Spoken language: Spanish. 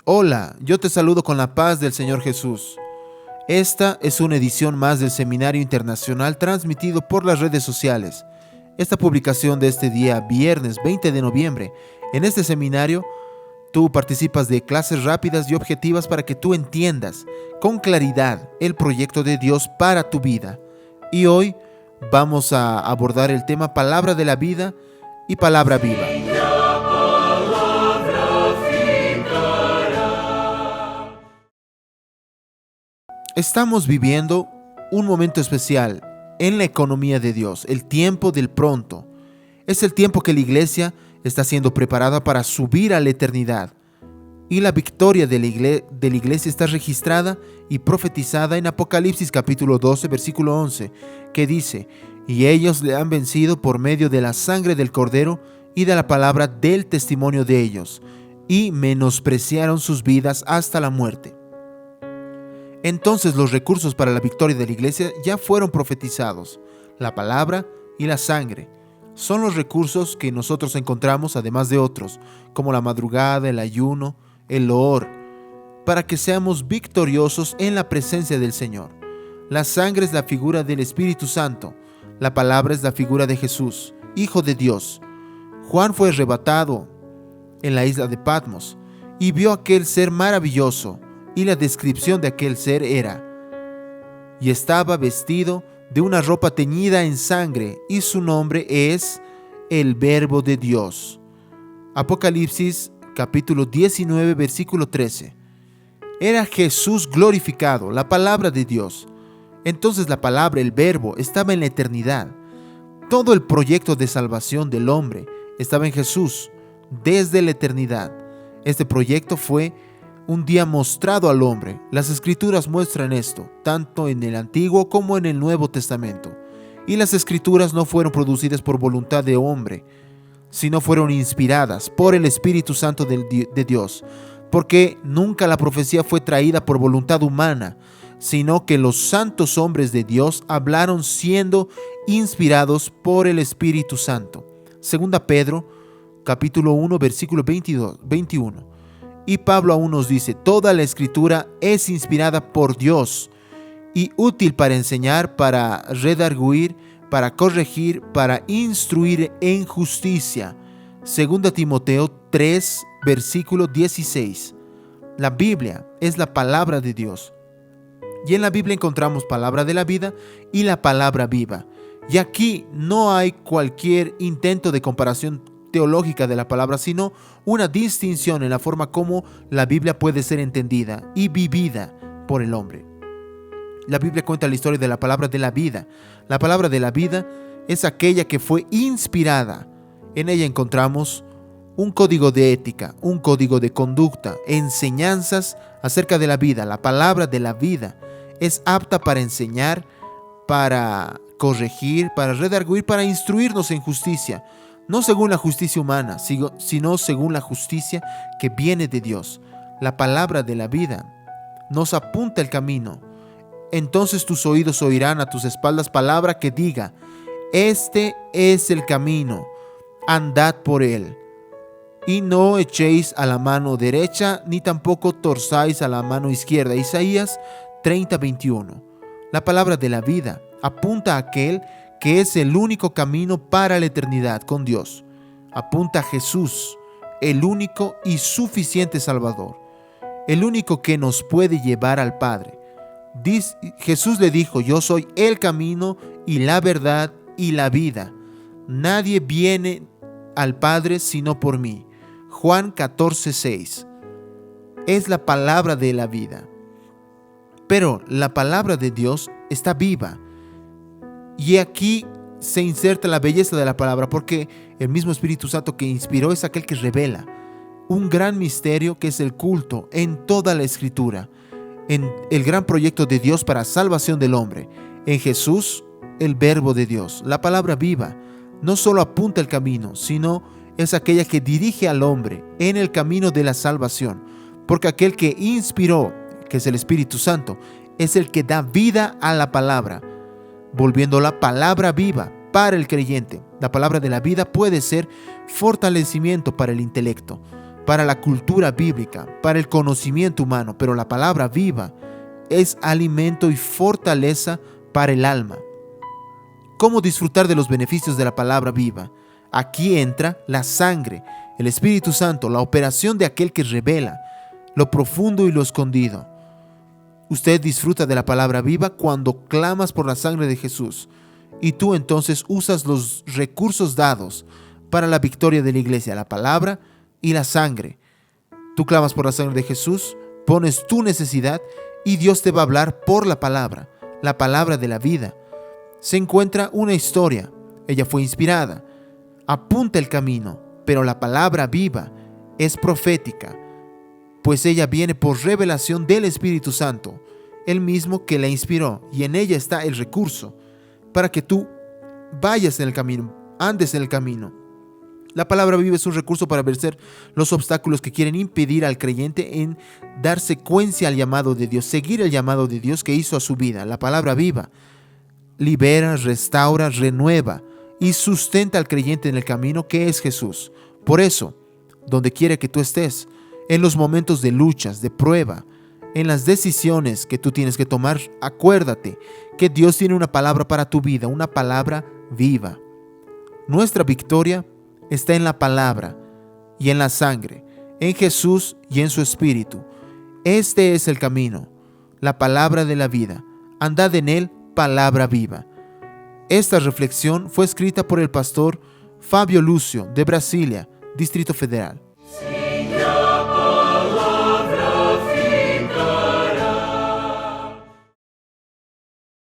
Hola, yo te saludo con la paz del Señor Jesús. Esta es una edición más del Seminario Internacional transmitido por las redes sociales. Esta publicación de este día, viernes 20 de noviembre, en este seminario, tú participas de clases rápidas y objetivas para que tú entiendas con claridad el proyecto de Dios para tu vida. Y hoy vamos a abordar el tema Palabra de la Vida y Palabra Viva. Estamos viviendo un momento especial en la economía de Dios, el tiempo del pronto. Es el tiempo que la iglesia está siendo preparada para subir a la eternidad. Y la victoria de la iglesia está registrada y profetizada en Apocalipsis capítulo 12, versículo 11, que dice: y ellos le han vencido por medio de la sangre del Cordero y de la palabra del testimonio de ellos, y menospreciaron sus vidas hasta la muerte. Entonces los recursos para la victoria de la iglesia ya fueron profetizados. La palabra y la sangre son los recursos que nosotros encontramos, además de otros, como la madrugada, el ayuno, el loor, para que seamos victoriosos en la presencia del Señor. La sangre es la figura del Espíritu Santo. La palabra es la figura de Jesús, Hijo de Dios. Juan fue arrebatado en la isla de Patmos y vio aquel ser maravilloso. Y la descripción de aquel ser era: y estaba vestido de una ropa teñida en sangre, y su nombre es el Verbo de Dios. Apocalipsis capítulo 19, versículo 13. Era Jesús glorificado, la palabra de Dios. Entonces la palabra, el Verbo, estaba en la eternidad. Todo el proyecto de salvación del hombre estaba en Jesús desde la eternidad. Este proyecto fue un día mostrado al hombre. Las Escrituras muestran esto, tanto en el Antiguo como en el Nuevo Testamento. Y las Escrituras no fueron producidas por voluntad de hombre, sino fueron inspiradas por el Espíritu Santo de Dios, porque nunca la profecía fue traída por voluntad humana, sino que los santos hombres de Dios hablaron siendo inspirados por el Espíritu Santo. Segunda Pedro, capítulo 1, versículo 21. Y Pablo aún nos dice: toda la Escritura es inspirada por Dios y útil para enseñar, para redarguir, para corregir, para instruir en justicia. Segunda Timoteo 3, versículo 16. La Biblia es la palabra de Dios. Y en la Biblia encontramos palabra de la vida y la palabra viva. Y aquí no hay cualquier intento de comparación teológica de la palabra, sino una distinción en la forma como la Biblia puede ser entendida y vivida por el hombre. La Biblia cuenta la historia de la palabra de la vida. La palabra de la vida es aquella que fue inspirada. En ella encontramos un código de ética, un código de conducta, enseñanzas acerca de la vida. La palabra de la vida es apta para enseñar, para corregir, para redarguir, para instruirnos en justicia. No según la justicia humana, sino según la justicia que viene de Dios. La palabra de la vida nos apunta el camino. Entonces tus oídos oirán a tus espaldas palabra que diga: este es el camino, andad por él. Y no echéis a la mano derecha, ni tampoco torzáis a la mano izquierda. Isaías 30, 21. La palabra de la vida apunta a aquel que es el único camino para la eternidad con Dios. Apunta a Jesús, el único y suficiente Salvador, el único que nos puede llevar al Padre. Jesús le dijo: yo soy el camino y la verdad y la vida. Nadie viene al Padre sino por mí. Juan 14, 6. Es la palabra de la vida. Pero la palabra de Dios está viva. Y aquí se inserta la belleza de la palabra, porque el mismo Espíritu Santo que inspiró es aquel que revela un gran misterio que es el culto en toda la Escritura, en el gran proyecto de Dios para salvación del hombre, en Jesús, el Verbo de Dios. La palabra viva no solo apunta el camino, sino es aquella que dirige al hombre en el camino de la salvación, porque aquel que inspiró, que es el Espíritu Santo, es el que da vida a la palabra, volviendo la palabra viva para el creyente. La palabra de la vida puede ser fortalecimiento para el intelecto, para la cultura bíblica, para el conocimiento humano, pero la palabra viva es alimento y fortaleza para el alma. ¿Cómo disfrutar de los beneficios de la palabra viva? Aquí entra la sangre, el Espíritu Santo, la operación de aquel que revela lo profundo y lo escondido. Usted disfruta de la palabra viva cuando clamas por la sangre de Jesús, y tú entonces usas los recursos dados para la victoria de la iglesia, la palabra y la sangre. Tú clamas por la sangre de Jesús, pones tu necesidad y Dios te va a hablar por la palabra de la vida. Se encuentra una historia, ella fue inspirada, apunta el camino, pero la palabra viva es profética, pues ella viene por revelación del Espíritu Santo, el mismo que la inspiró, y en ella está el recurso para que tú vayas en el camino, andes en el camino. La palabra viva es un recurso para vencer los obstáculos que quieren impedir al creyente en dar secuencia al llamado de Dios, seguir el llamado de Dios que hizo a su vida. La palabra viva libera, restaura, renueva y sustenta al creyente en el camino que es Jesús. Por eso, donde quiera que tú estés, en los momentos de luchas, de prueba, en las decisiones que tú tienes que tomar, acuérdate que Dios tiene una palabra para tu vida, una palabra viva. Nuestra victoria está en la palabra y en la sangre, en Jesús y en su Espíritu. Este es el camino, la palabra de la vida. Andad en él, palabra viva. Esta reflexión fue escrita por el pastor Fábio Lúcio, de Brasilia, Distrito Federal.